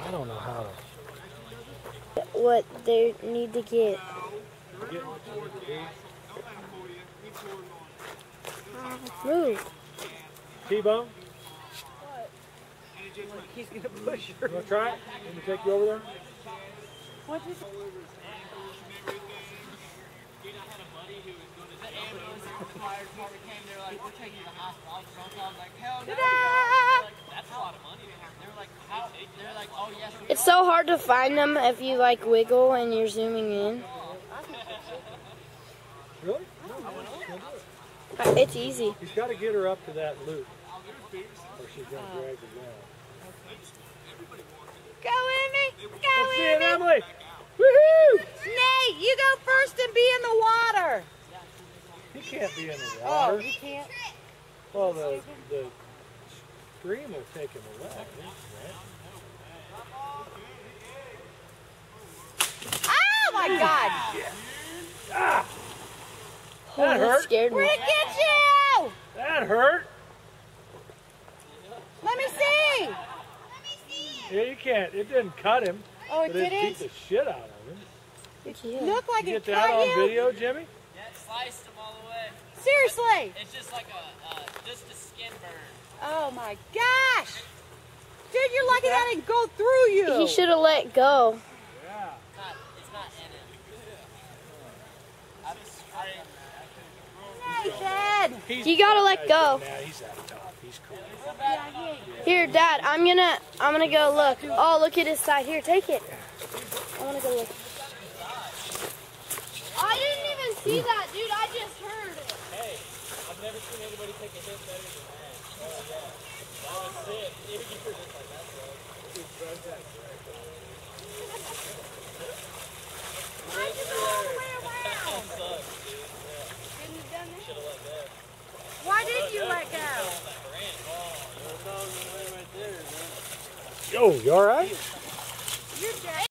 I don't know how to. What they need to get. Move. T-Bone? He's gonna push her. You want to try it? Let me take you over there. What is it? It's so hard to find them if you like wiggle and you're zooming in. Really? It's easy. He's got to get her up to that loop, or she's going to drag her down. Go, Emmy! Go, Let's see it, Emmy! Emily! Woohoo! Nate, you go first and be in the water. He can't be in the Oh, water. you can't? Well, the stream will take him away. Right? Oh my God! Ah! Oh, That that hurt. scared me. Where'd it get you? That hurt. Let me see. Yeah, you can't. It didn't cut him. Oh, it But it beat didn't? the shit out of him. Yeah. Look like You it get that cut on you. video, Jimmy? Yeah, it sliced them all the way. Seriously. It's just like just a skin burn. Oh my gosh. Dude, you're lucky that didn't go through you. He should have let go. Yeah. It's not in it. Nathan. You gotta let go. Nah, he's that tough. He's cool. Here, Dad, I'm gonna go look. Oh, look at his side. Here, take it. I wanna go look. I didn't even see that, dude. I just heard it. Hey, I've never seen anybody take a hit better than that. Oh yeah. That was sick. You were just like that, bro. Why'd you go all the way around? Why didn't you let go? Yo, you all right?